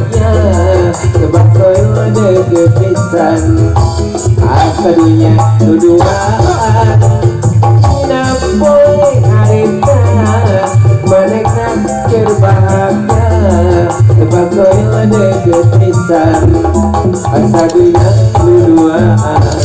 berbahagia sebab koyo deket pisan asadunya duduaan napoy harita mereka berbahagia sebab koyo deket pisan asadunya duduaan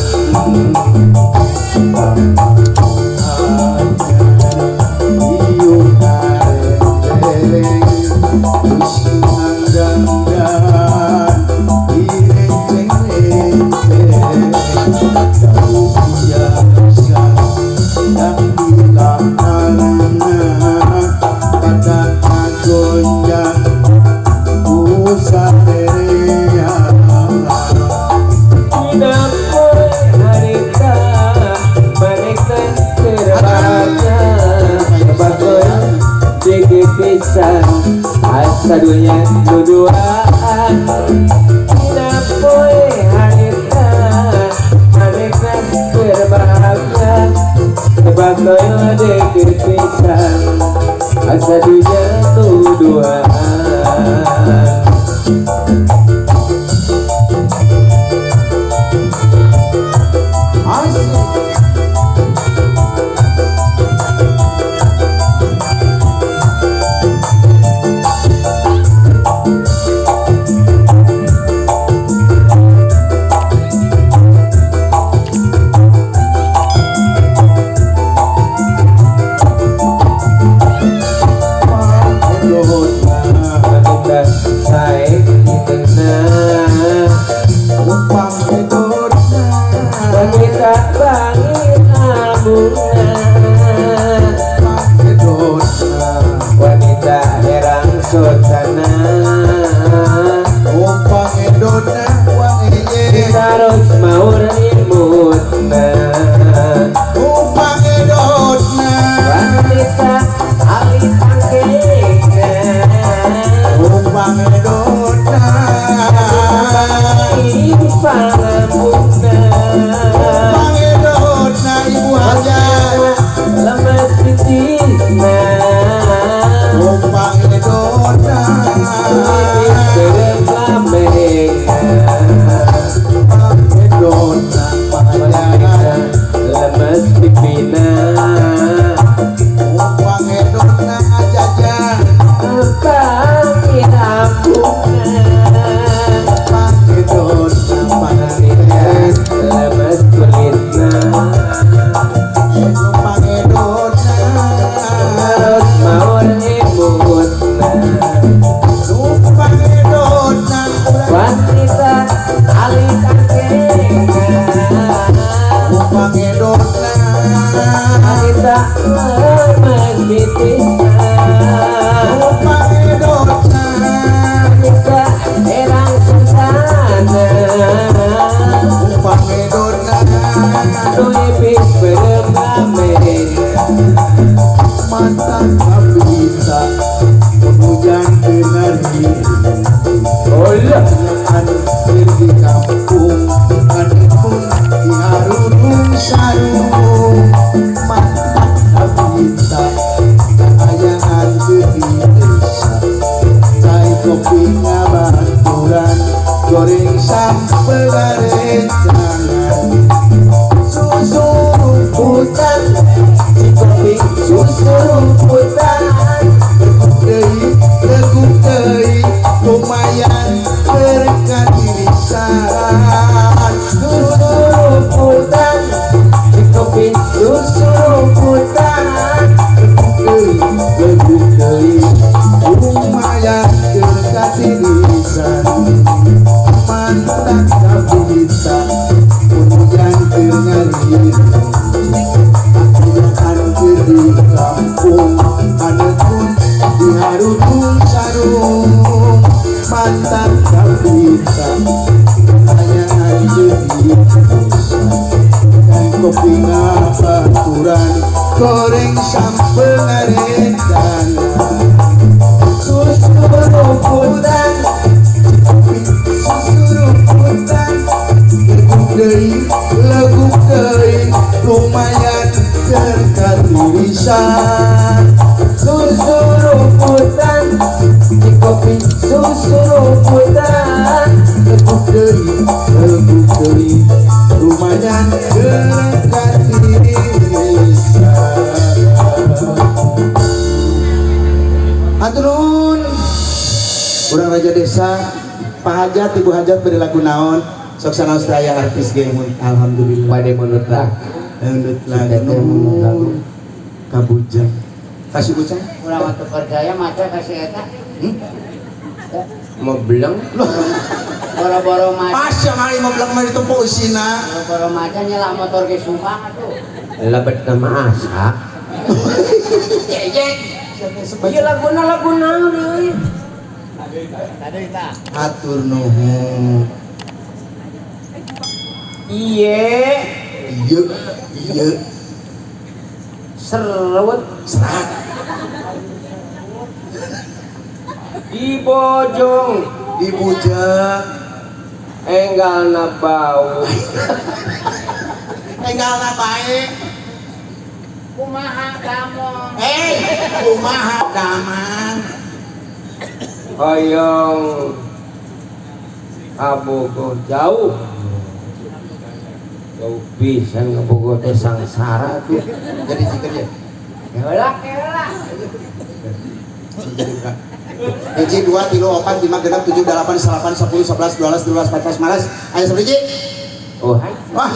pisan asadunya duduaan napoy harita mereka berbahagia sebab koyo deket pisan asadunya duduaan wanita herang sotana umpang edona wangiye terus maur imutna umpang edona wanita alit angkena umpang edona ibu pangamuna umpang edona ibu aja lemes pitisna umpang edona berlambenga edona panjang lemes pipina umpang edona ajaja kami ampuna umpang edona panjang lemes kulitna umpang edona harus maur imutna umpang edona wanita alit angkena umpang edona wanita lemes pitisna umpang edona wanita herang sentana umpang edona duipis berlambenga mantan bisa hujan dengan diri olah di kampung ani pun diharunung sarung mantan bisa ayahan ke desa cai kopi ngabaturan goreng sampai garenjangan susu rumputan kopi susu rumputan leguk deui lumayan berkat irisan susu rumputan kopi susu rumputan leguk deui lumayan berkat irisan mantan bisa hujan dengarin di kampung ada pun diharunung sarung mantan bisa hanya jadi dan kopi ngabaturan goreng sampai ngarenjangan susu rumputan susu rumputan leguk deui lumayan berkat irisan susu rumputan di kopi susu rumputan Nun. Urang raja desa Pak Hajat, Ibu Hajat beri lagu naon sok sanaos daya artis ge alhamdulillah pada menurut lah menurut lagu kabujang kasih ucap Urang atuh percaya maca kasih eta. mau bilang Boro-boro maca. pas yang hari mau bilang mah ditempuh isina Boro-boro maca nyela motor ge sumpah atuh. lebet nama asa Ieu laguna deui. Tadi ta. atur nuhun Iye iya serewet serat di bojong dibujak enggalna bau enggalna baik kumaha kamu. kumaha damang hoyong abogoh jauh pisan ngabogoh teh sangsara tuh jadi jika dia Heula. hiji 2 3 4 5 6 7 8 9 10 11 12 13 14 malas aya sabaraha oh hai wah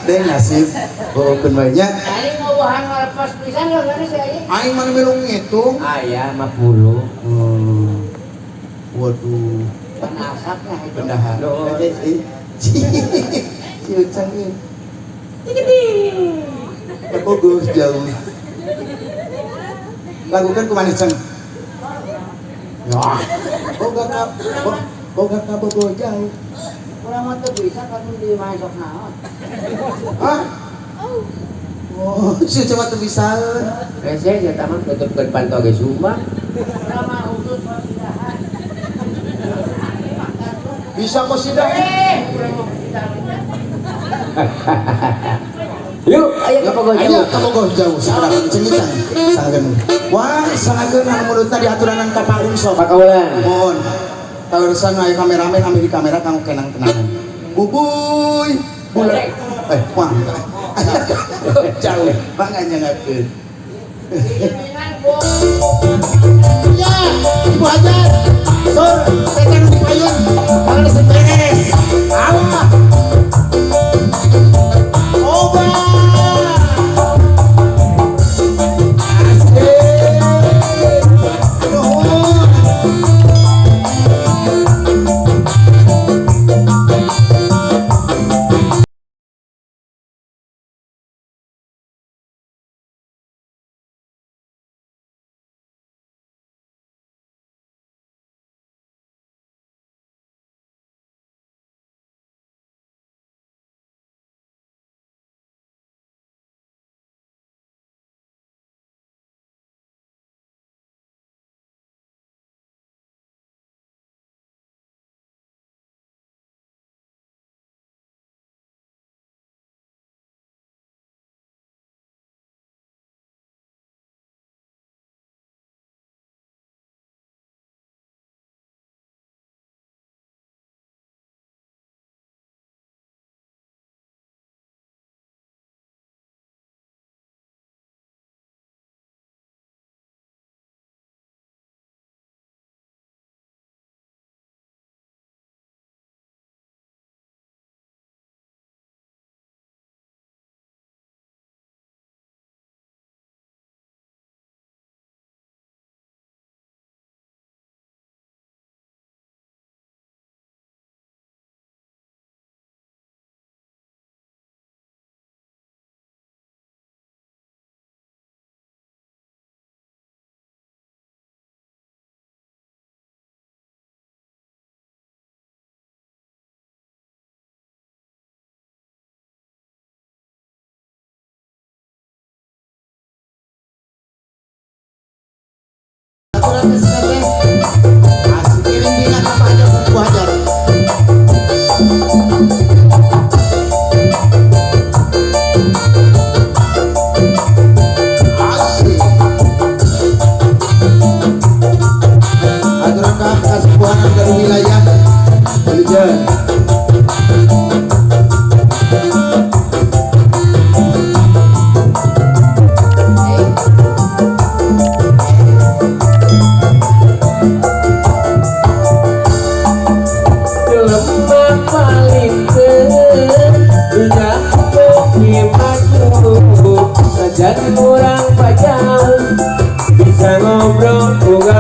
teh nasib beukeun bae nya Aing mau bahan ngalepas pisan ya geunis ya ieu. aing mah milung ngitung ayah 50 waduh Nasabnya itu. bendahan si ucang ini Bogoh jauh lakukan kemana cang ya boga ka Bogoh jauh Urang mah teu bisa kan di masuk naon. hah oh si cuma tuh bisa rese ya taman tutupkeun pantau ge sumpah Urang mah utus persidahan. bisa kok sih dah Urang mah persidahan. yuk ayo ke Bogoh ayo jauh ka Bogoh jauh sekarang cengicang sangageun wah sangageun anu mulutna diaturanan ka panggung sok pakaulan mohon kalau resan aya kameramen ambil di kamera kanggo kenang kenangan bubuy bulan wah jauh makanya ngakeun ya ibu hajar sur tekan di payun kalau beres awah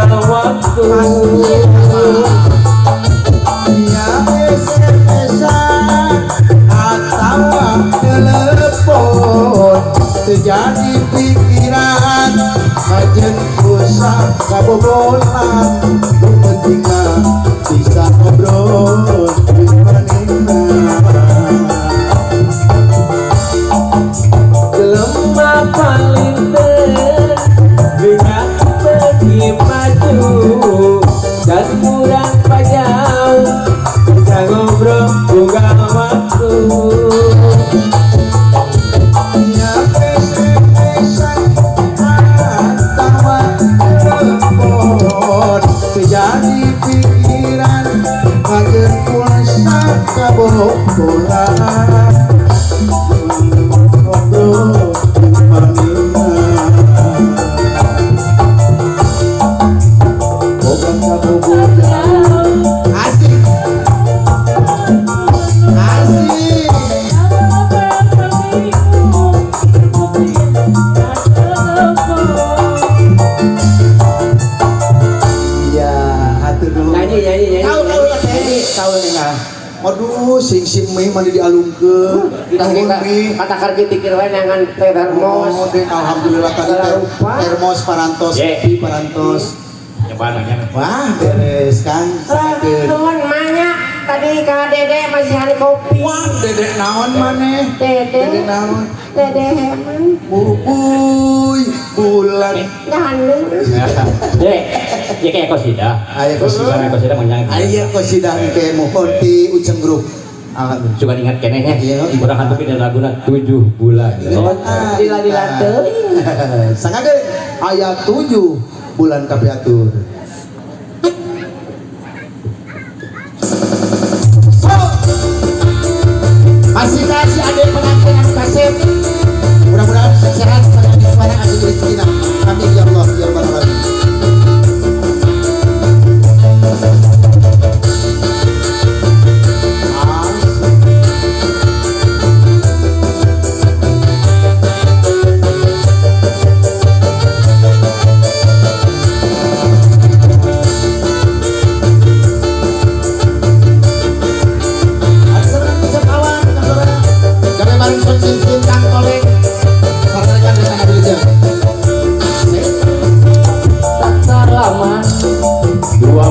waktu. Ya SMS-an atau telepon terjadi pikiran majen usah kabobolan pentingnya bisa ngobrol di mana Jelema palinten dengan pergi maju dan kurang pajau bisa ngobrol tunggal waktu. ya SMS-an atau telepon terjadi pikiran majen usah kabobolan ngobrol di mana Bogang kabogolan asik asik ya hatur nuhun Nyanyi. tahu nggak aduh sing meh mandi dialungkeun nuhun mi Kata kerja tikir wae nangan termos. oh deh alhamdulillah tadi termos parantos Ye. kopi parantos Nyoba. wah beres kan sakeun Nuhun manya tadi ka Dede masih hari kopi. wah dedek naon maneh Dede. dedek naon Dede heman. bubuy bulan Dek, ya kayak kosida. aya kosida Kosida menyang. aya kosida ke mohon ti Uceng Group alhamdulillah Suka ingat keneh ya. Iya. Kurang hantu di laguna 7 bulan. Dila teuing. sangageun aya 7 bulan kapiatur masih kasih ada penampilan kaset mudah-mudahan sehat sangat di suara kasih rezeki amin ya Allah ya rabbal alamin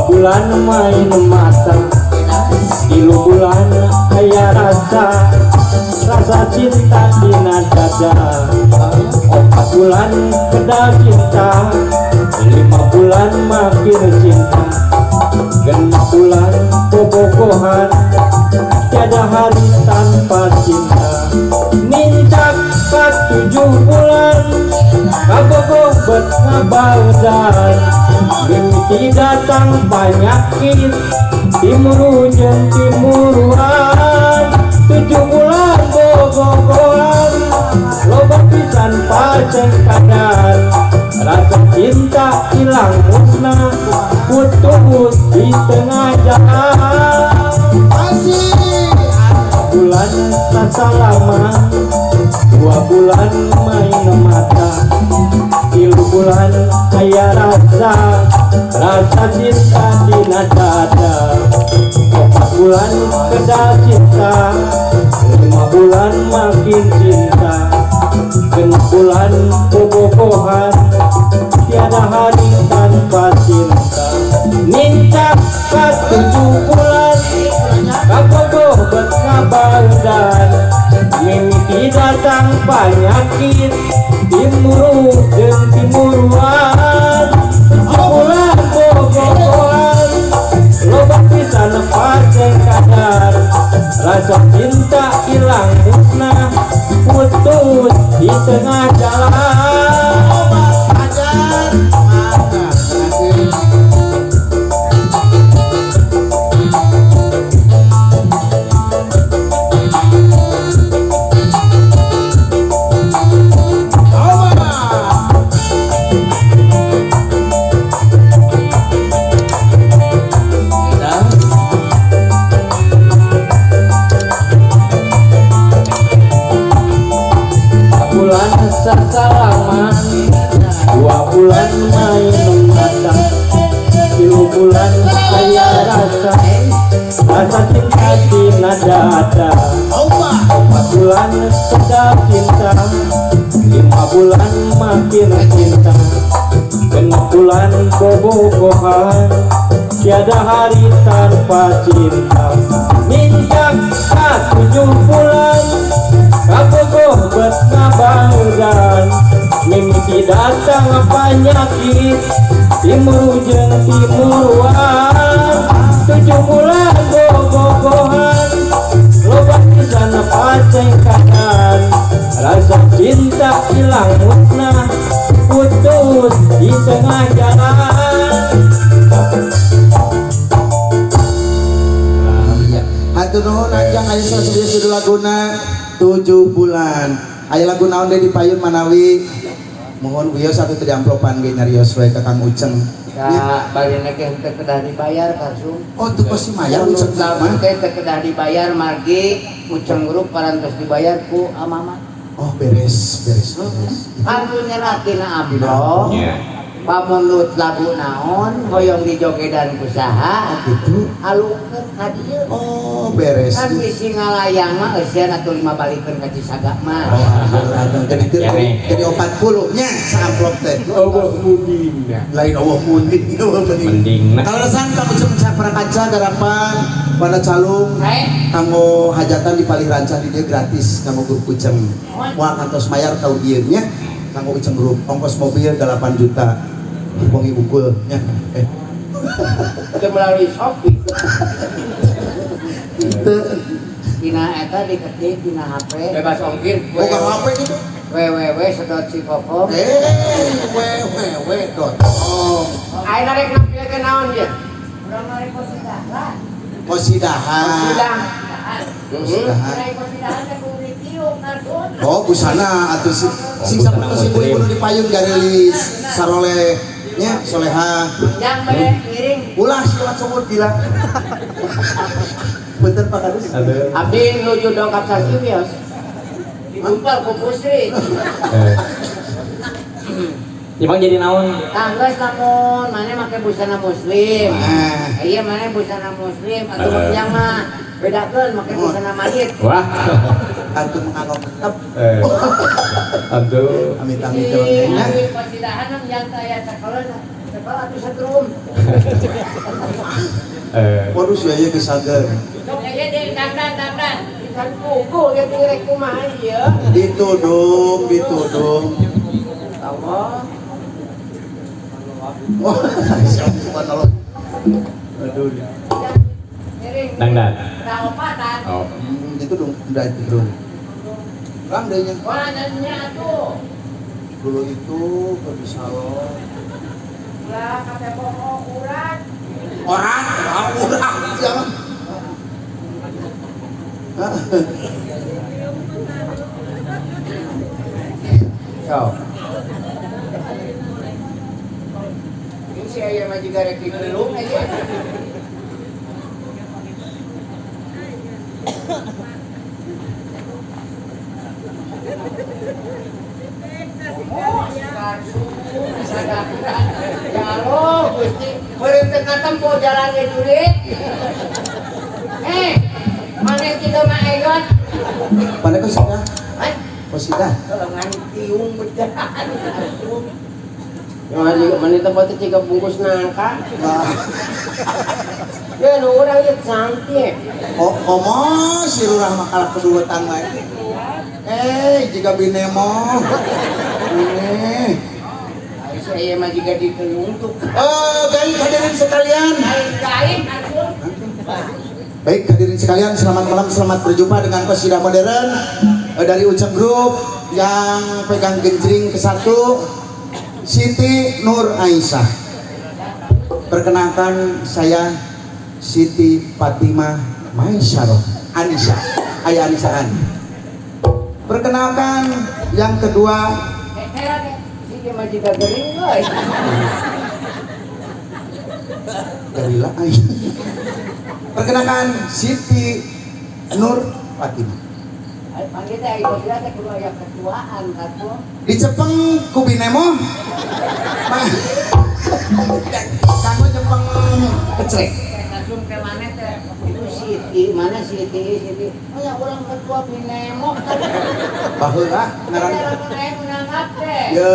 bulan main mata, 3 bulan aya rasa cinta di dada. 4 bulan kedal cinta, 5 bulan makin cinta, 6 bulan bobogohan, tiada hari tanpa cinta. Nincak ke 7 bulan, kabogoh bet ngabaudan, mimpi datang penyakit, timuru jeung timuruan. 7 bulan bobogohan, loba pisan paceng kadan, rasa cinta hilang musnah, putus di tengah jalan. Bulan rasa lama, 2 bulan main mata, 3 bulan aya rasa cinta di dada. 4 bulan kedal cinta, 5 bulan makin cinta, 6 bulan bobogohan, tiada hari tanpa cinta. Nincak ke 7 bulan, kabogoh bet ngabaudan, mimpi datang penyakit, timuru jeung timuruan. 7 bulan bobogohan, loba pisan paceng kadar, rasa cinta hilang musnah, putus di tengah jalan. bulan saya rasa cinta tina dada. Allah 4 bulan sudah cinta, 5 bulan makin cinta, 6 bulan bobogohan, tiada hari tanpa cinta. Minjak 7 bulan kabogoh bet ngabangdan, mimpi datang penyakit timur jeung timuruan. 7 bulan bobogohan loba pisan pacengkanan, rasa cinta hilang musnah putus di tengah jalan. Hatur nuhun anjang aya sasedia judul laguna 7 bulan. Aya lagu naon deui dipayun manawi mohon wios atuh teu diamplopan ge nyarios we ka Kang Uceng. Ya, bari nake henteu kedah dibayar Karsum. Oh teu pasti mayar Uceng mah. Teh kedah dibayar margi Uceng grup parantos dibayar ku Amama. Oh beres. Anu nyerat tina amplop. Ya. Pamunut lagu naon hoyong dijogedan kusaha Gitu. alungkeun ka dieu. Oh beres. Kan bisi ngalayang mah euseun atuh 5 balikeun ka Cisaga mah. Oh, jadi 40 nya saamplop teh. Allah mudina. Lain Allah munding Mending kalau resan kamu cuma prakanca garapan pada calung Hai. kanggo hajatan di paling rancah di dia gratis kanggo grup Uceng. Wah kantos mayar tau ieu nya kanggo Uceng grup ongkos mobil 8 juta. Bongi ukul nya. Itu melalui Shopee. Teu Tina eta diketik tina HP. Bebas ongkir. boga HP gitu. www.sikopom. www.com. Ayeuna rek nampilkeun naon dia? Urang mah posidahan. Posidahan. Posidahan teh kudu ditiup Karsum. Oh busana atuh sing saperlu si kudu dipayun garilis saroleh nya soleha. Yang bade ngiring. Ulah silat sumur gila. Bener Pak Kadus. Abdi nuju dongkap sasi bios. Digumpal ku Pusri. Imang jadi naon? Tanggas namun mana make busana muslim. Nah. Iya mana busana muslim atuh yang mah bedakeun make busana mayit. Wah. Antum menganggap tetap. Aduh. Amit-amit Si jalan Abi Pasidahan nam jangka ya cakalan. Cakal atuh satrum. Waduh sia ieu geus sager. Sok aya deui dandan. Ikan kuku ya direk kumaha ieu. Ditudung. Allah. Wah, subhanallah. Aduh. Ngiring. Dangdan. Daopatan. Oh. Itu dong, udah itu dong. Orang deh nya. Wah nyanyinya atuh. Dulu itu ke salon. Lah kata pokok urat. Orang jangan. So. Ini si aya mah juga rek dikelung aja. Ya Allah, Gusti, berhenti tempo jalannya jurit. Mana kita mah egot? Pada kau sudah? Hah? Kau sudah? Kalau ngani tiung berjalan. Mana tempat itu jika bungkus nangka? Nah, Ya nu urang ieu cantik. Omo si Lurah makalah kedua tangga. Jika binemo. Saya mah juga ditelung tuh. Baik hadirin sekalian. Lain-lain atuh. Baik hadirin sekalian, selamat malam, selamat berjumpa dengan qasidah modern dari Uceng Group yang pegang genjring ke-1 Siti Nur Aisyah. Perkenalkan saya Siti Fatimah Maisyarah Anissa, Ayah Anisaan. Perkenalkan yang kedua Sih mah juga gering euy. Galila Aisyah. Perkenalkan Siti Nur Fatimah. Ai panggil teh ayo sira teh kudu aya ketuaan katuh. Dicepeng ku binemo. Kamu cepeng kecrek. Langsung ke mana teh? Itu Siti, mana Siti? Oh ya orang ketua Pinemok. Baheula ngaran Ya,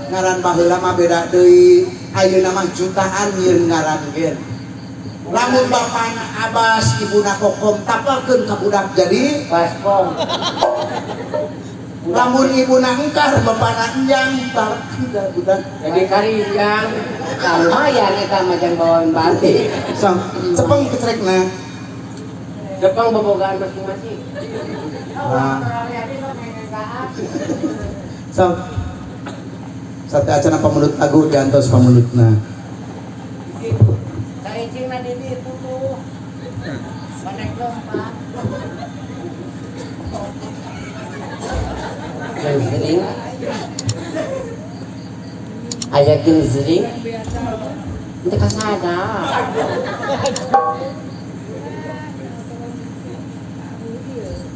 ngaran baheula mah beda deui. Ayeuna mah jutaan nyieun ngaran gen. Lamun bapana Abas, ibuna Kokom tapalkeun ka budak jadi Baskom. lamun ibuna engkar bapana enjang tapalkeun ka budak. Jadi karinjang, lumayan eta mah jeung bawain batik. Sang cepeng kecrekna. Jepang bobogaan masing-masing. Sang sate acan pamulut lagu diantos pamulutna. Kaicing na di itu tuh. Panek lompat. Genzring. Aya genzring. Itu kasada.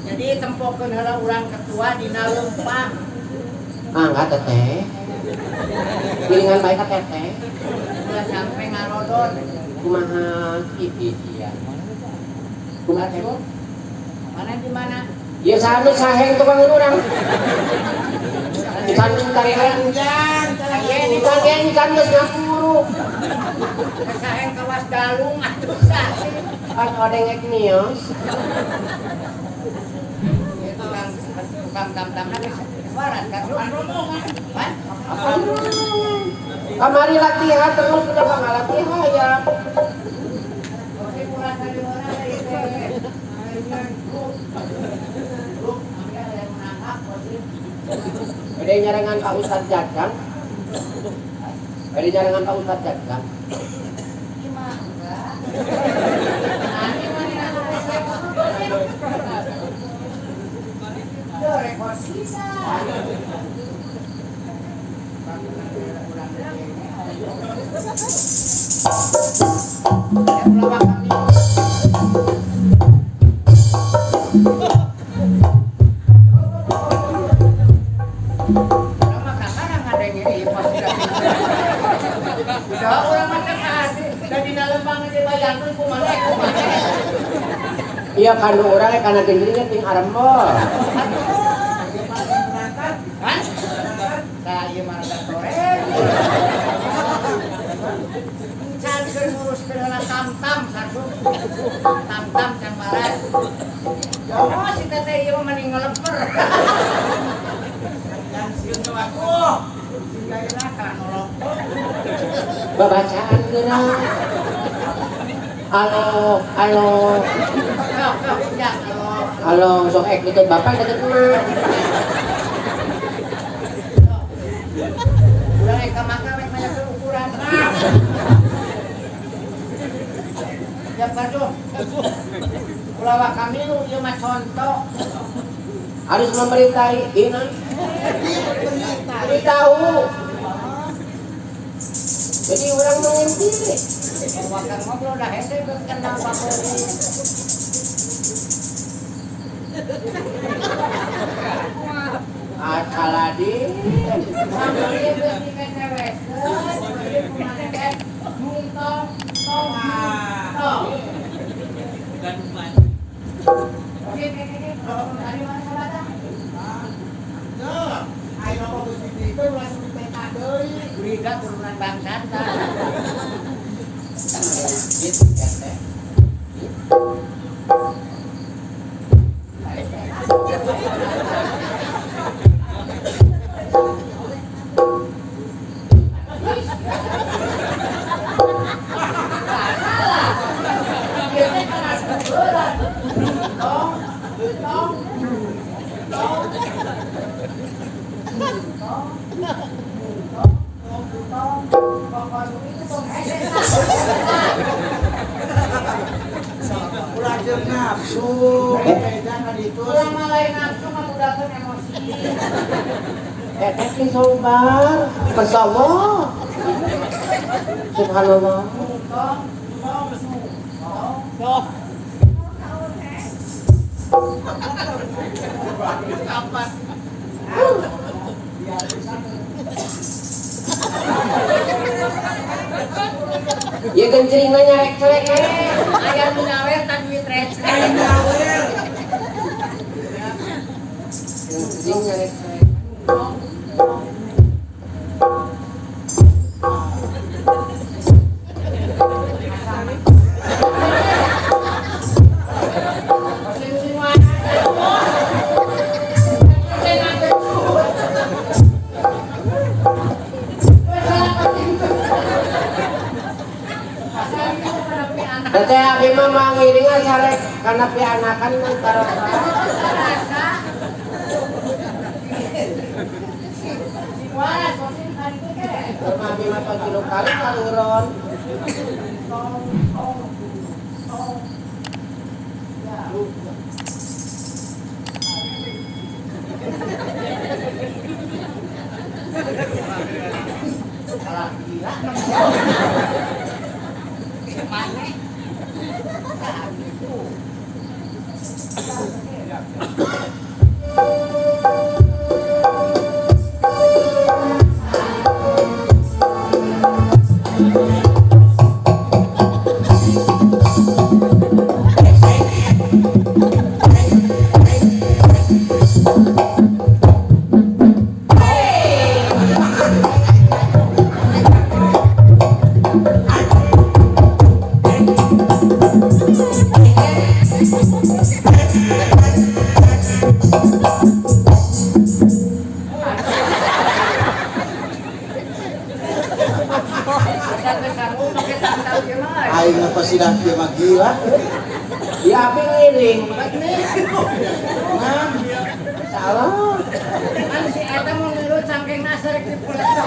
Jadi tempokeun heula urang ketua dina leumpang. Angkat teteh. Piringan baik ka teteh. Udah sampai ngarodon. Kumaha kipi sia. Kumaha teh? Mana di mana? Ya sanu saheng tukang urang. Ikan karehan jang, aya di bagian ikan geus ngapuru. Saheng kawas dalung atuh saheng. Kan odengek nios. Tukang tam-tamna geus waras kan rombongan. Kan? Kamari latihan terus udah bakal latihan ya. Ada nyarangan Pak Ustadz Jadang. Ada nyarangan Pak Ustadz Jadang. Iya kan orangnya karena gendringnya ting arembol. Kan? Nah, iya marga sore. Can ngurus keula tam-tam satu. Tam-tam can barat. Oh, si teteh ieu mah mending ngeleper. Dan sieun aku. Singgahna kan nolong. Babacaan geuna. Halo. Halo, sok ek deket bapak deket emak. Udah ek kamaka ek banyak ukuran. Ya pardon. Kulawa kami nu ieu mah contoh. Harus memberitahu ini. Beritahu. Jadi orang mengerti. Makan ngobrol dah hese kenal papori. Asaladi. Sampai beli cewek. Muntong tong. Ganuman. Oke. Dari mana sahabat? Ayo apa beli itu langsung dipeta deui. Gurida turunan bangsa tah. Gitu ya teh. Nafsu, Ulah malai nafsu memudahkan emosi. Teteh sobar, bersabar. Subhanallah. Ya genjringna nyarek celek. Aya nu nyawer tak duit receh. Genjring nyarek celek. Teteh abi mah mangiringan sarek karena pianakan antara abi mah pagilo kali kaluron. Aing apa sih dah dia mah gila. Ya abi ngiring. Nah, Salah. Kan si eta mau ngilu cangkeng nasarek di pulau.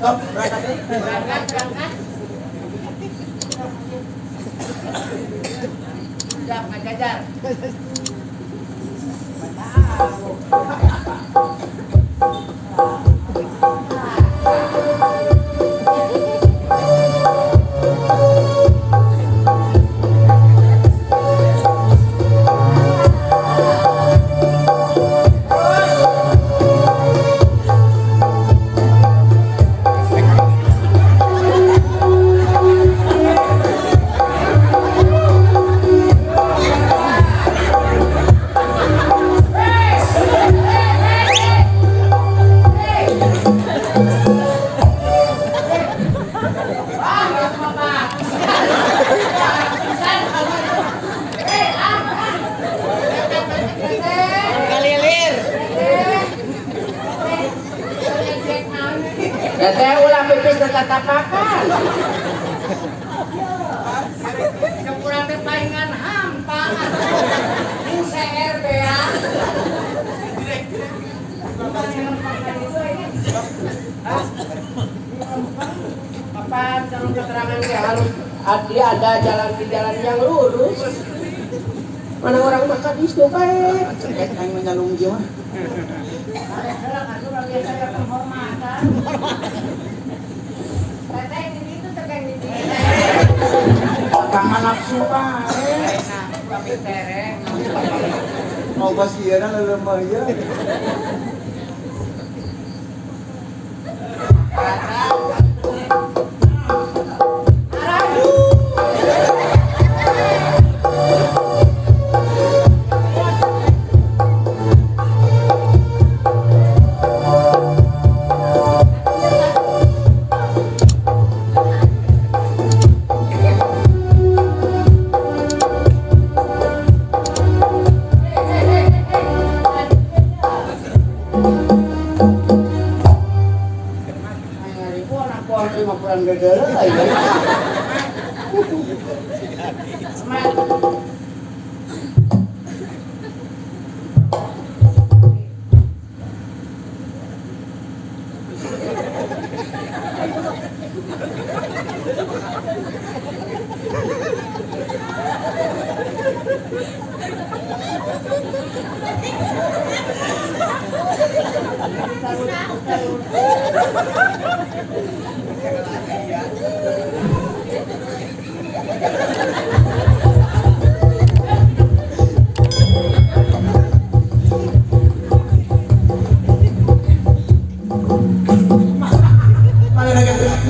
top berangkat. Berangkat. Siap ngajajar. Teteh ulah pipis tetatapakan. Kurang teh palingan hampang. Ini CRB ya. Apa calon keterangan dia harus ada jalan di jalan yang lurus. Mana orang makan di situ baik. Cek aing menyalung dia mah. Tangan nafsu bae. Mau pas ieu na leuleumah ieu.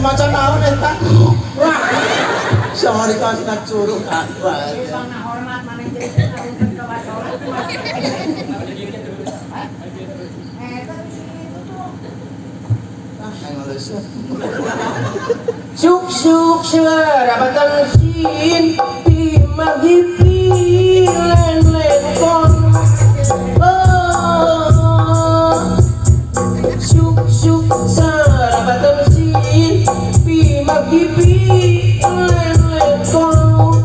Macan eta. Wah. Sama dikasih nak curug apa. Bang na hormat mana jadi arungkeun ka basolat. Suk suk serabatan sin di maghipi len len kon. Oh, suk suk serabatan sin di maghipi len len kon.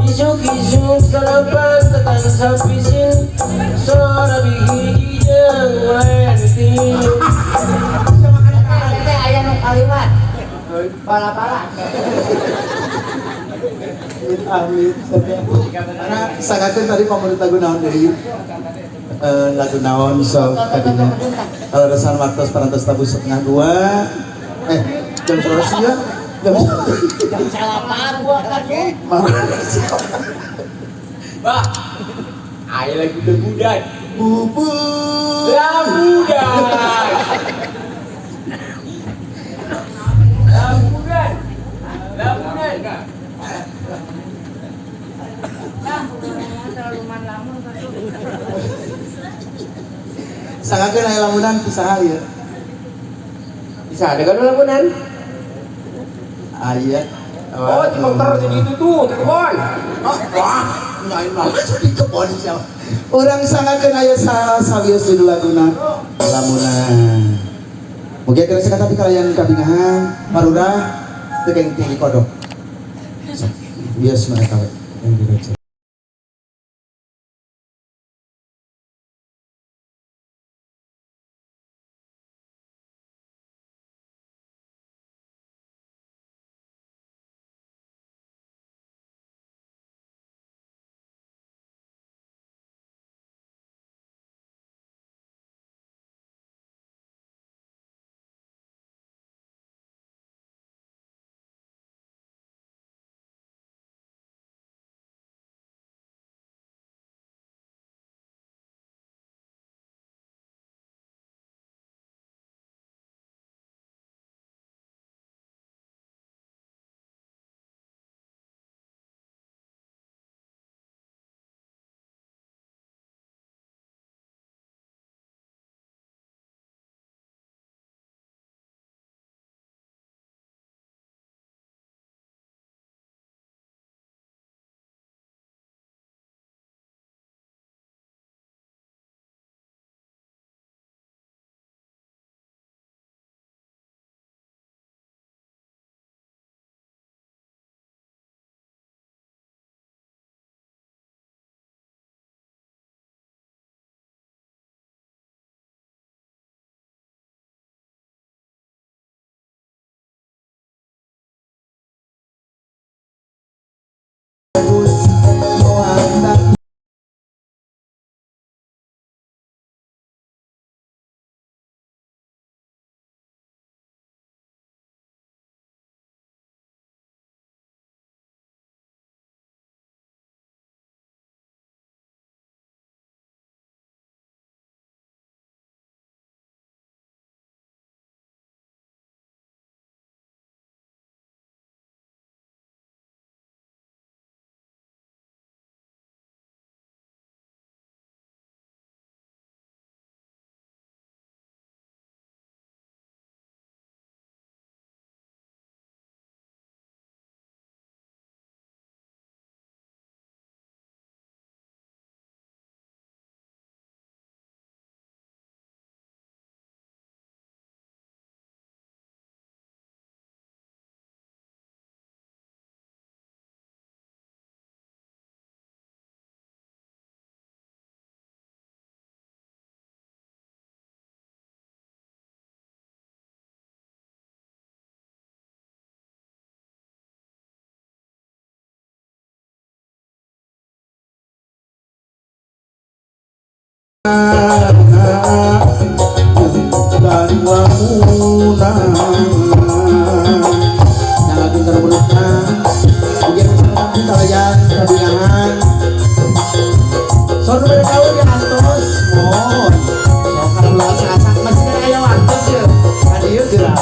Isuk isuk sarapan tetan sapisin sarabi hijang lentin. Aya nu kaliwat. Bala-bala. Amit karena sangatkan tadi pemerintah lagu naon deui lagu naon so tadinya kalau resan waktu parantos tabu setengah 2 jam berapa sih ya jam Salapan gua kan. Bah, ayo lagi budak. bubur Lah budak. sangatkan aya lamunan kusaha ieu Bisa ada kan lamunan? aya Oh, di motor jadi itu tuh, di kebon. wah nyain mah di kebon siapa orang sangatkan aya sawios judul laguna lamunan mugia kira tapi kalian kabingahan marurah teu keng tinggi kodok bias mereka yang dibaca dan lamunan nyalakan terbenukna ujian kesempatan kalian kabingahan soal nomor kau di antos mohon soal kalau belas asa masih ada yang antos ya hadiah gerak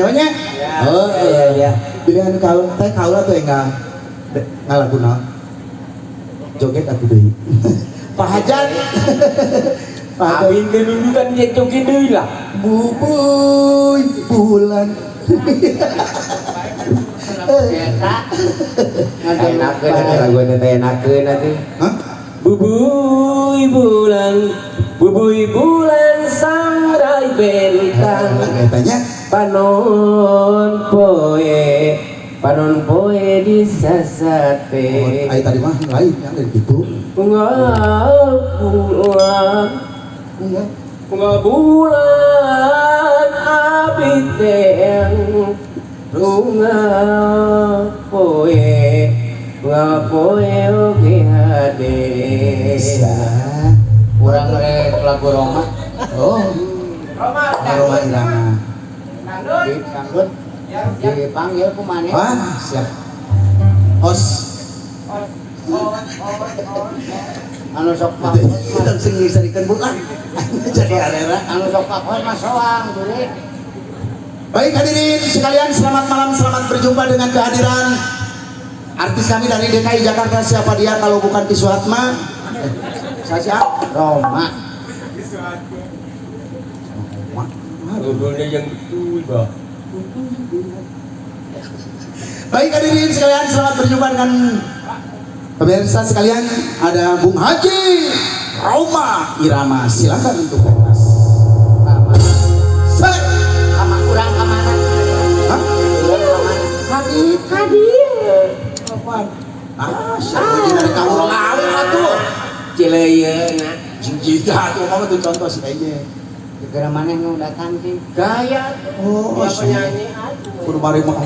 Soalnya, Ya. pilihan kau, teh kau lah tuh enggak ngalaguna joget aku deh. Pak Hajat, Pak Hajat, Amin kelulukan dia joget deui lah. bubuy bulan. Eta Enakeun atuh lagu teh enakeun atuh. Hah? Bubuy bulan sangrai bentang. Katanya, panon poe di sasate. ayo tadi mah lain yang dari gitu. Bunga Enggak. bulan abiteng bunga poe oge hade. urang rek lagu Roma. Oh, Roma aroma irama. dangdut dipanggil ku maneh. Wah, siap. Os. Anu sok pakot Kita sing ngisarikeun bukan. Jadi arera. anu sok pakot mah soang dulu. Baik hadirin sekalian, selamat malam, selamat berjumpa dengan kehadiran artis kami dari DKI Jakarta. Siapa dia kalau bukan Ki Suhatma? Saya Roma. Judulnya yang betul, Bah. Baik hadirin sekalian, selamat berjumpa dengan pemirsa sekalian. Ada Bung Haji Roma Irama, silakan untuk pentas. Sama urang ka mana? Hah? Urang ka mana? Hadir. Apaan? Siapa lagi dari kamu lalu atuh? Cileyeuna. Jika tuh mama tuh contoh sih kayaknya. Gara maneh nu datang ki Gaya. Oh, Dia sih. penyanyi. Kudu bari mah.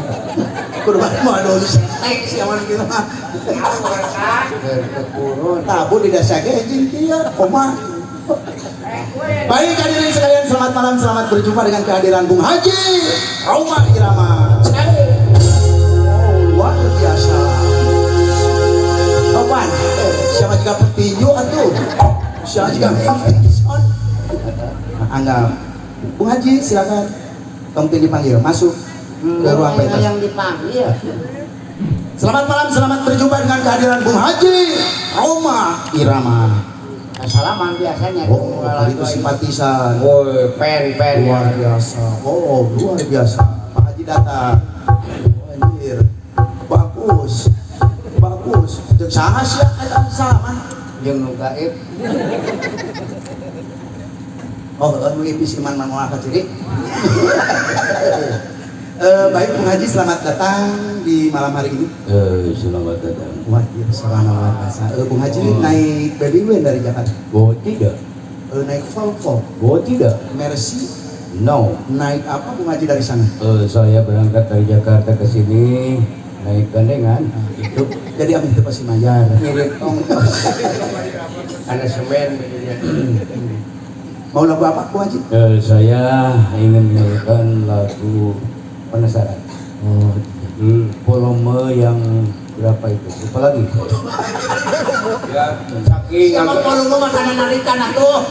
Kudu bari mah aduh santai sih aman kita mah. Kekurun. Tabu di dasar ge anjing kieu, kumaha. Baik hadirin sekalian, selamat malam, selamat berjumpa dengan kehadiran Bung Haji Roma Irama. Oh, luar biasa. Apaan? Siapa juga petinju atuh? Siapa juga competition? Anggap. Bung Haji silakan. Kamu dipanggil masuk ke ruang pentas. Yang dipanggil. Selamat malam, selamat berjumpa dengan kehadiran Bung Haji Roma Irama. Salaman biasanya. Oh, kali itu simpatisan. Woi, pen Luar ya. biasa. Oh, luar biasa. Pak Haji datang. Oh, anjir. Bagus. Bagus. Jeung saha sia eta salaman? Jeung nu gaib. Oh, nu ipis iman man moal kaciri. Baik Bung Haji, selamat datang di malam hari ini. Selamat datang. Wah, iya, luar biasa. Bung Haji naik baby van dari Jakarta. Oh tidak. Naik Volvo, Oh tidak. Mercy. No. Naik apa Bung Haji dari sana? Saya berangkat dari Jakarta ke sini naik gandengan. Itu jadi amin itu pasti mayar. Ngirit ongkos. Karena semen begini. Mau lagu apa Bung Haji? Saya ingin menyanyikan lagu Penasaran. Oh, Volume yang berapa itu? Lupa lagi. Ya, saking siapa volume makanan narikan atuh?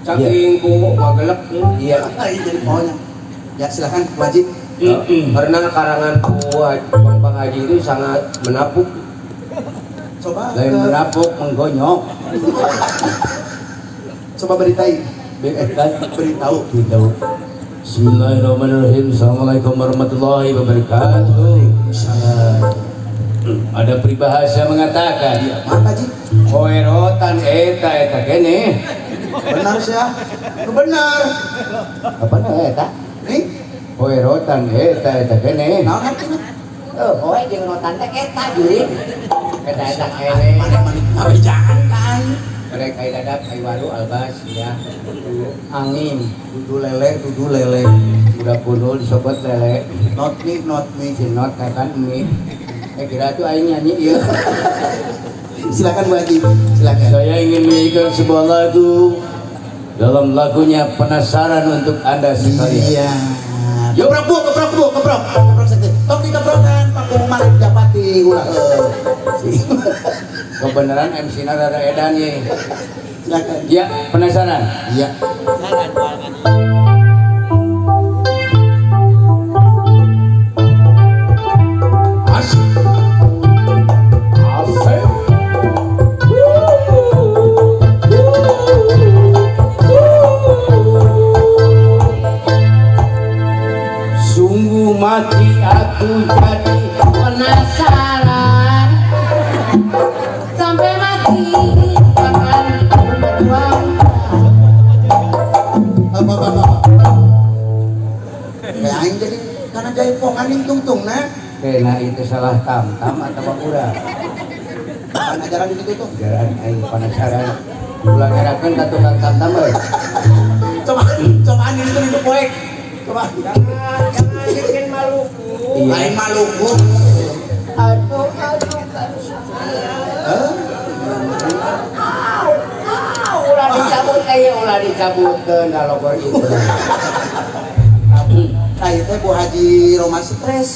saking ku magelek. Iya. Jadi maunya. Ya silakan Bung Haji. Karena karangan Bang Haji itu sangat menapuk. Coba Lain menapuk, menggonyok. coba beritai. Beritahu. Bismillahirrahmanirrahim. Assalamualaikum warahmatullahi wabarakatuh. Ada peribahasa mengatakan, Maaf Haji. koerotan eta kene. Benar sih ya. Itu benar. Apa eta? Nih, Koerotan eta kene. naon artinya? Poe jeung notan teh eta jurig. Eta kene. Mana jangan kan. Mereka ai dadap ai waru albas ya. Angin. Dudu lele. Udah punul disobot lele. Not me. Jenot kan mie. Kira tuh aing nyanyi ieu. Silakan Bung Haji. Silakan. Saya ingin menyanyikan sebuah lagu. Dalam lagunya Penasaran untuk Anda sekalian. Iya. Yo keprok sakit. Tok dikeprokan Pak Kuman Japati ulah. Kebenaran MC-na rada edan ye. Silakan. Ya, penasaran. Iya. aku jadi penasaran sampai mati akan berjuang. Kayak aing jadi karena jaipongan ning tungtung nah. Kena itu salah tam atau urang. Kan ajaran di situ tuh. Jaran aing penasaran. Ulang ngerakeun ka tukang tam euy. Coba ini itu poek. Coba. Jangan bikin Maluku. Iya. Lain Maluku. Aduh kan. Hah? Ulah dicabut ulah dicabutkeun dalogor itu. Nah itu Bu Haji Roma stres.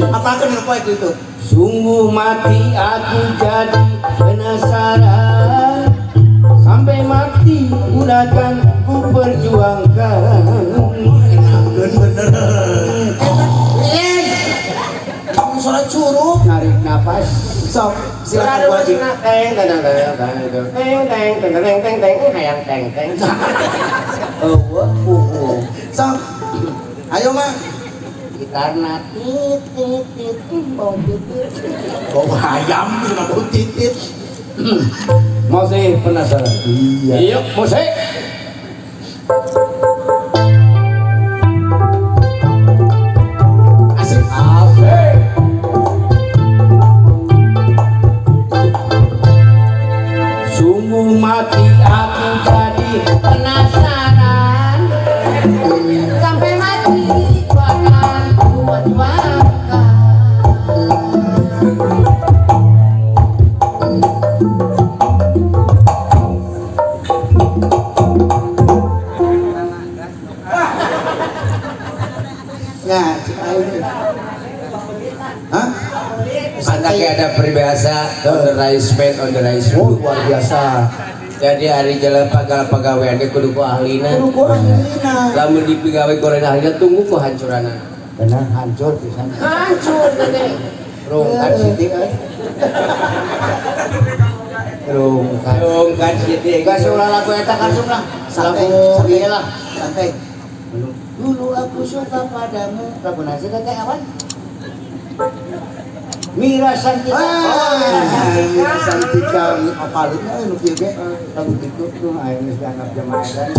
Apa kan ini poek itu? Sungguh mati aku jadi penasaran sampai mati akan ku perjuangkan. Bener. Kamu sholat suruh. Narik napas. Sok, silakan Silakan Bu Haji. Teng. Sok. Ayo mah. Gitarna tit bau titit. Bau ayam cuma bau titit. Mau sih penasaran? Iya. Mau sih? Asik. Asik. Sungguh mati aku jadi penasaran sampai mati ku akan ku perjuangkan. Nah, cik aing. Hah? Anaknya ada peribahasa on the rice bed on the rice Oh, book. luar biasa. Jadi hari jalan pagawean dia kudu ku ahlina. Kudu ku ahlina. Lamun dipigawe ku lain ahlina tunggu ku hancuranna. Benar hancur pisan. Hancur gede. Rungkat siti euy. Rungkat siti. Gas ulah lagu eta kasung lah. Santai, Lagu santai. ieu lah. Santai. Dulu aku suka padamu. Lagu nasi teh awan. Mira Santika. Mira Santika apalnya nu kieu ge lagu kitu. Tuh aing geus dianggap jamaah edan.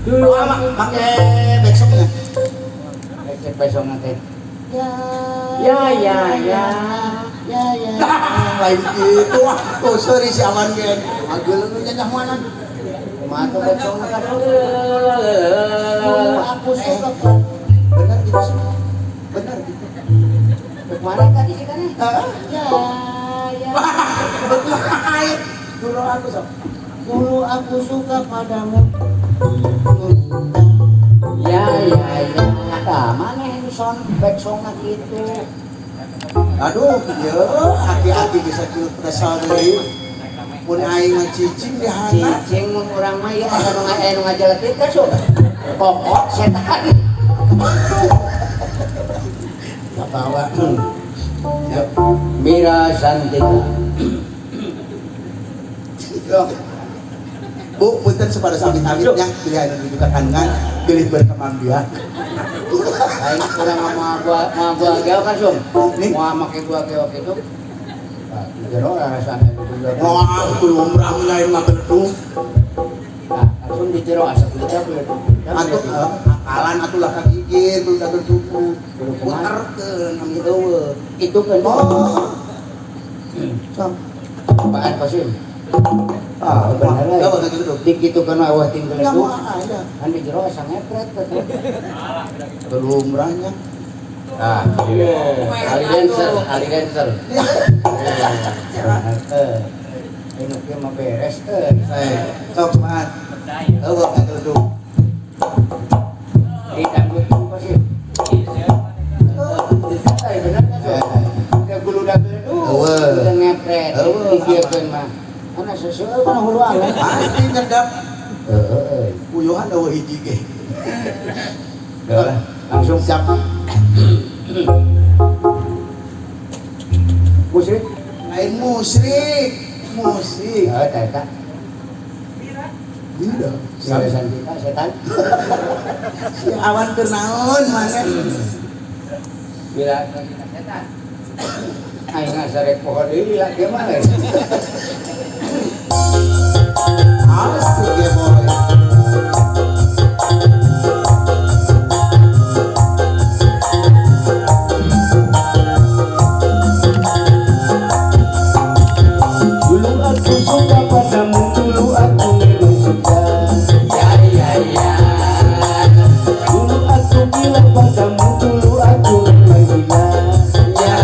Dulu make backsongnya. Cek besok teh. Ya. Lain kitu ah. Oh, sorry si Awan ge. Agel nu nyanyi mana? Kumaha tuh becongna kadang. Aku suka Benar gitu. Benar gitu. kemana tadi sih kan? Ya. Betul. Dulu aku sok. Dulu aku suka padamu. Ya. Tah mana ini back songna gitu. Aduh, ya hati-hati bisa kieu kesal deui. Mun aing mah cicing di hana. Cicing mun urang mah ya asa nu ngajeletit ka so. Pokok setan. Bawa. Mira Santika. Loh. Bu, punten sepada amit-amitnya pilihan juga kandungan gelit berkembang biak. Aing urang mah gua gel kan so. Nih. Mau make gua gel gitu. Nah, jero rasana itu juga. Wah, belum rame lain mah betul. Nah, langsung di jero asap kita beleduk. Atuh akalan atuh lah kagigir tuh dagen tuku. Puterkeun kami eueuh. Itu kan. Oh. Sam. Apaan pasim? Ah, bener Ya, lah. bener gitu. Dik itu kan awah tinggal Ya itu. mau aja. Kan di jero asa ngepret kan. Belum ranya. Ah, Ali dancer. Ini ke mah beres Sok man. Eueuh atuh duduk. Di dangdut itu pasim. Bener kan so? Ke gulu dangdut itu. Eueuh. Udah ngepret. Eueuh. Digieun mah. Kana sesueu kana hulu angan. Pasti nyedap. Heeh. Uyuhan eueuh hiji ge. Langsung Siap. Musrik. Lain musrik. Musik. Heeh, eta. Tidak. Salesan kita setan. Si awan keur naon mana? Bila kita setan. Aing ngasarek pohon deui lah kieu mah. Asik ya boy. Dulu aku suka padamu, dulu aku memang suka. Ya. Dulu aku bilang padamu, dulu aku memang gila. Ya.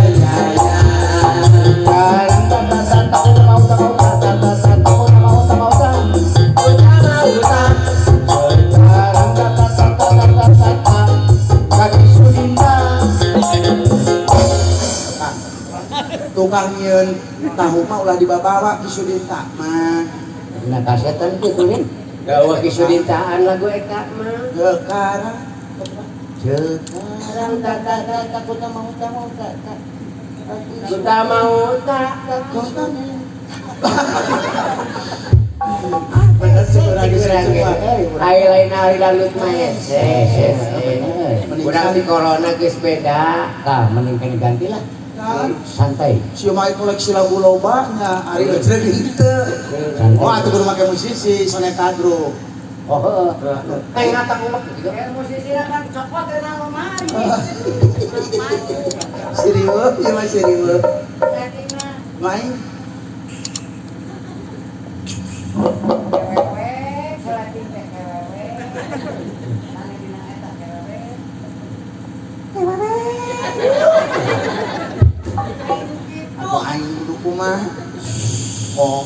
Tukang nyeun tahu mah ulah dibawa ki Sudinta mah. Nah kasetan kitu nih. Gawa kisudintaan lagu eta mah. Sekarang Sekarang takut mau kita mau tak bener sih urang geus coba. Ai lain hari dalut mah kurang di corona geus beda. Tah mending kene ganti lah. Kan Santai. si mai koleksi lagu loba nya ari lecreh henteu. Oh atuh kudu make musisi soneta group. Oh heeh. Kayak ngatak umek gitu. Musisi kan copot dan lemari. Serius, ieu mah serius. Settingna Main kewewe, selating teh kewewe. Ane dina eta kewewe. atuh aing kudu kumaha? Oh.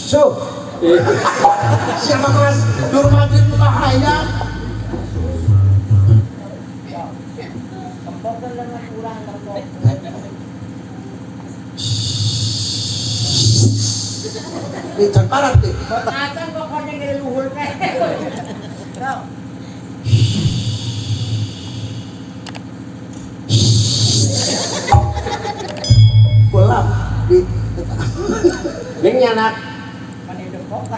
So, siapa kelas Dur Madrid bahaya? Kempokkeun leungeun urang kempok. Di Jakarta teh. Bakacan pokoknya dari luhur teh. Tuh. Pulang di Ning nyanak Mani dengkok.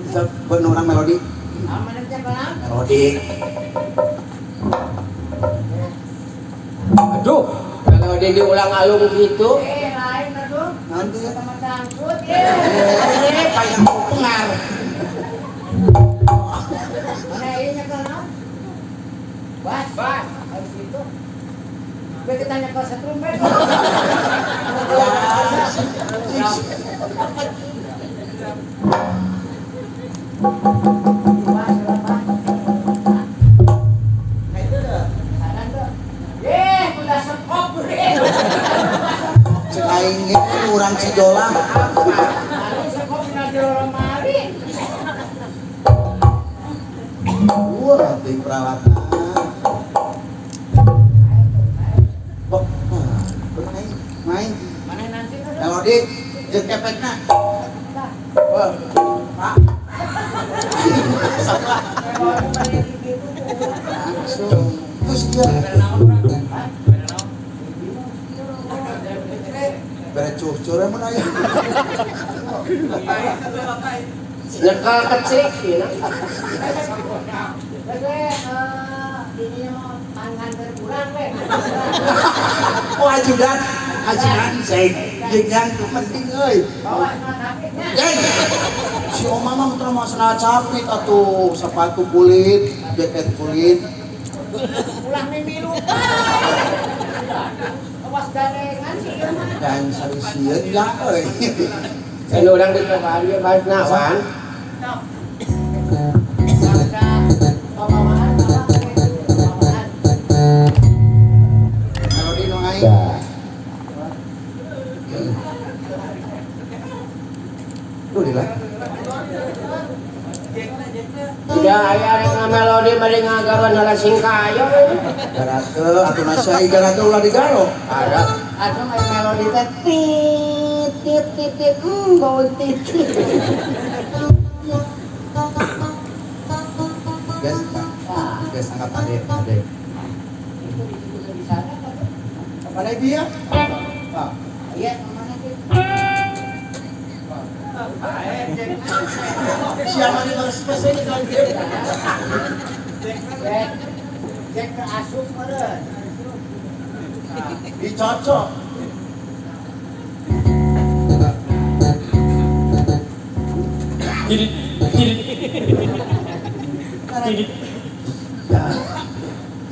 bisa benurang melodi. Aman aja balang. Melodi. aduh kalau dia diulang alung gitu Lain aduh. Nanti ya. Sama dangdut. Kayak pengar. Mana ini kan? Bas. Habis itu. Gue tanya ke setrumpet. Udah sekop. Cek aing ge urang Cijolang. Lalu sekop na di lemari. Wah, ting peralatan. Kok main. Mana nanti tuh? Melodi jeung efekna. Wah, Pak. Langsung. Terus dia bere cucur mun aya. nyekal kecil gitu Ini mau tangan berkurang weh. Oh ajudan saya jeung penting euy. Bawa capitnya. Jeng. Si Oma mah muter masalah capit atuh sepatu kulit, jaket kulit. Pulang mimpi lupa. Awas gandengan sih ieu mah. Dan sarisieun lah euy. kan orang di depan dia bahas nawan Tok. Sampai pembawaan pembawaan. Melodi nu aing. Tuh dilah. sudah aya rek melodi mari ngagawan heula singkayong Garake atuh nasa igarake ulah digaro. ada Atuh main melodi teh tit bau titit. Guys, guys angkat ade. Itu di sana kan. Kapan dia? Ah, Iya, mana sih? Siapa nih harus pesen kan dia? Cek ke asup meureun. Dicocok.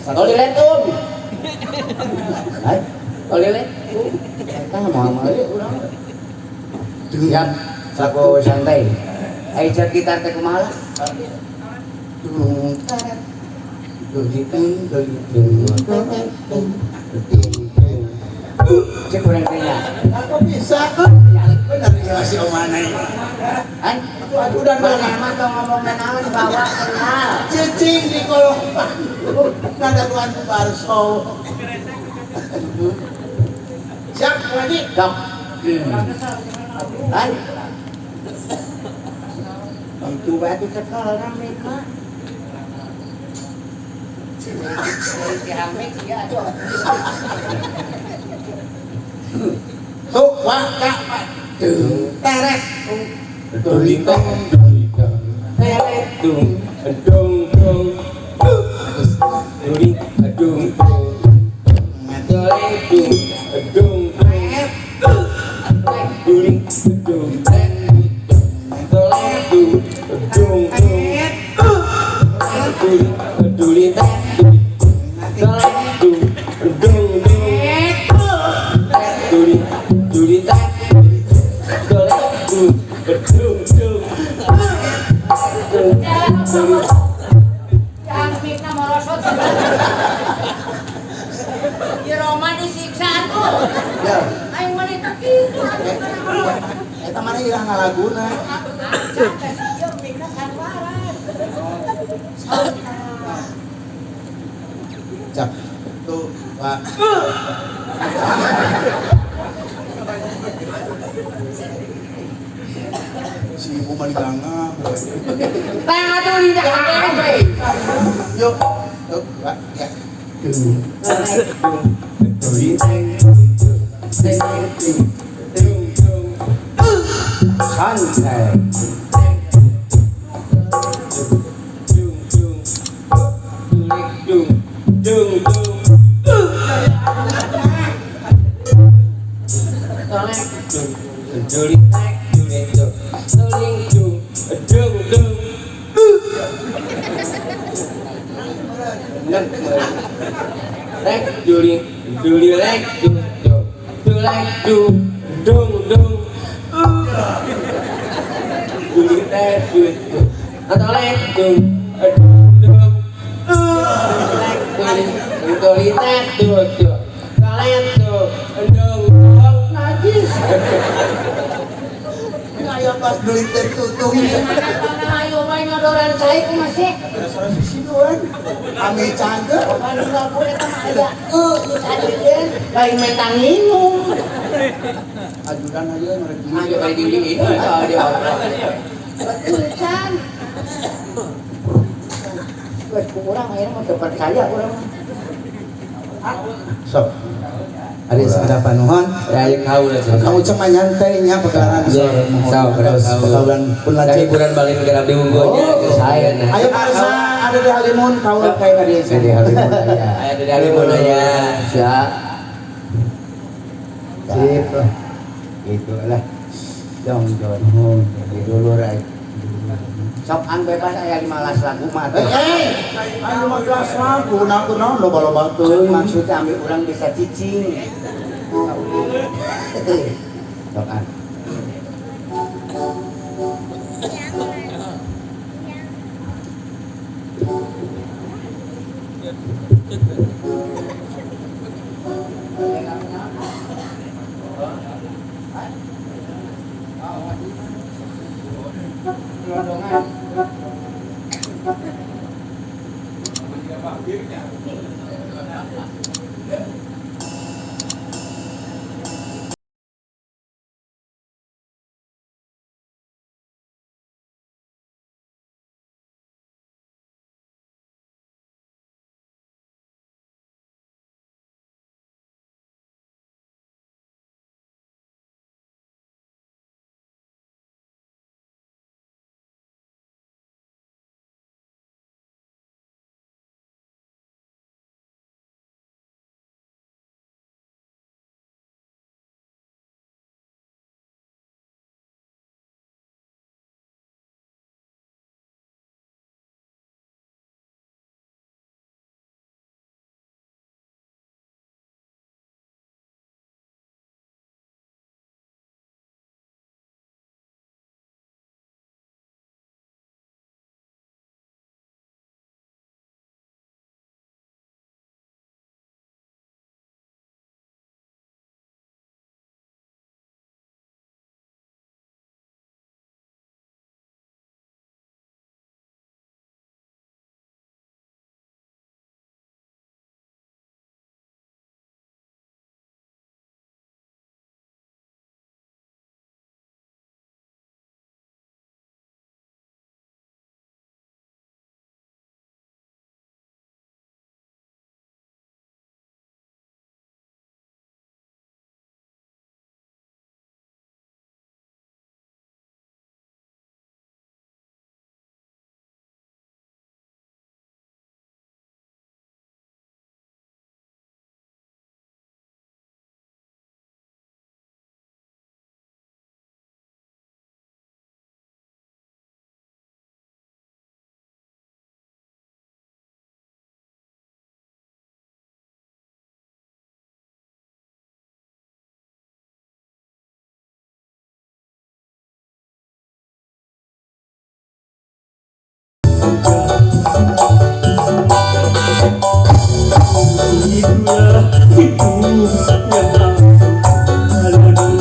Toilet Hai, toilet. Kita mau urang. Siap, saku santai. Ayo cek gitar teh kumaha? Cek kurang tanya. Aku bisa. Benar ya si Omana ini. Hai, Aku dan Mana mah tong ngomong naon bawa kenal. cicing di kolong panggung. Nada tuan Barso. Siap lagi. dok. Kan? Itu batu sekolah rame mah. Keramik ya tuh. Tuh, wah, kak, terek. Tulitong, Terek. dung, dung, dung. Tuling, dung, dung. Tuling, dung, dung. Tuling, dung, Yang fitnah merosot. Di Roma disiksa tuh. Ya, Aing mah itu kitu. eta mana ilang ngalaguna. Cak, tuh, wah. Si ibu mah digangga. Tengah tuh di dalam. Yuk, tuh, wah, ya. santai. Ayo pas duit tertutup. Ayo main ngodoran saya ku masih. Suara sisi doang. Kami cangga. Kan enggak boleh sama aya. Geus adeun lain mentang minum. Ajudan aja mereka. Ayo kali dili ini dia Betul can. Geus ku urang ayeuna mah teu percaya urang. Sok. Ada sekedapa nuhon. ya kau lah Kamu cuma nyantainya perkara pergaulan pun lanjut. hiburan balik negara diunggulnya ke saya nah. Ayo Marisa, ada di Halimun, kau kayak tadi. Jadi halimun aja. Ayo dari halimun aja. Siap. Sip. Gitu lah. Dong di dulu rai. Sok an bebas aya 15 lagu mah. Ayo 15 lagu, naon loba-loba teuing. Maksudnya ambil urang bisa cicing. Sok an. itulah hidup yang aku jalani.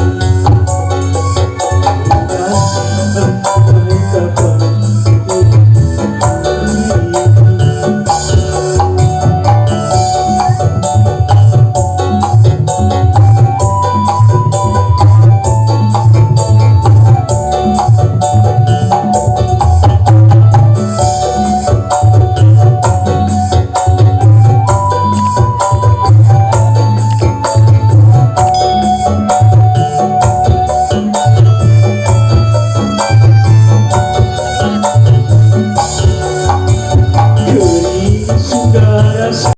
Sampai kapan kini sudah rasa.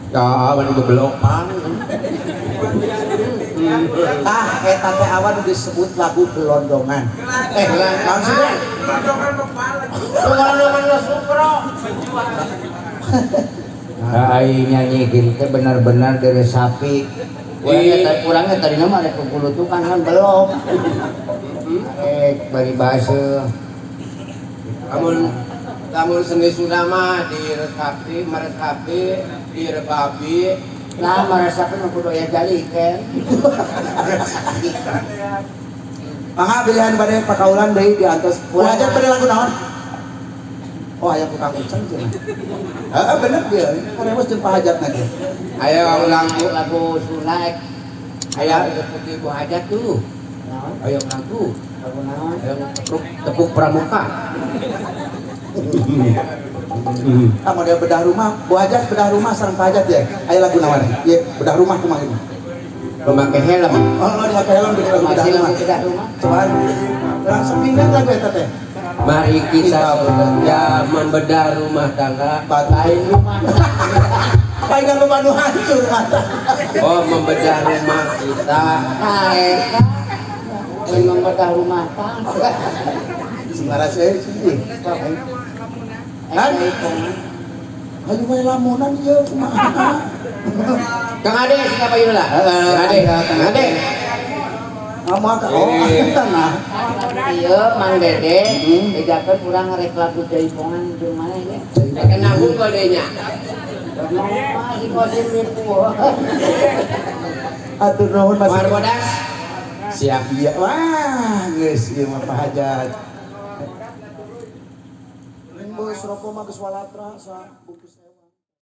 Ya, awan gebelokan. Eta teh awan disebut lagu gelondongan. Naon sih Bang? Gelondongan lo supro. Ai nyanyikin teh benar-benar dari sapi. Kurangnya tadi nama ada kepulutukan kan belum. Bari base. Kamun seni Sundama diresapi, meresapi, direbabi. Nah, merasakan aku doya jali kan. Mangga pilihan bade pakaulan deui di antos. Wajah pada lagu naon? Oh, aya tukang uceng cenah. Heeh, bener dia. Karena jeung pahajatna dia. Ayo Lagu Sunaek. aya seperti Bu Hajat tuh. Naon? Ayo lagu. Lagu naon? Ayo tepuk pramuka. Kamu dia bedah rumah, Bu Hajat bedah rumah sareng pahajat ya. Aya lagu naon? Ieu bedah rumah kumaha ini? Memakai helm. Oh, pakai helm bikin lagu bedah Masih rumah. lagu bedah rumah. Coba langsung pindah lagu eta teh. Mari kita bekerja membedah rumah tangga. Batain rumah. Palingan rumah nu hancur mata. Oh, membedah rumah kita. Nah, eta memang bedah rumah tangga. Singara saya sih. Kan? Ayo main lamunan ieu kumaha? Kang Ade, siapa yuk lah? Kang Ade. Ngomong ke tanah. Iya, Mang Dede, bedakan kurang ngerek lagu jaipongan di mana ya? Kena nanggung kodenya. Masih kodim nipu. Atur nuhun Mas. Mar bodas. Siap. Iya, wah, geus ieu mah pahajat. Bos rokok mah geus walatra sa bungkus.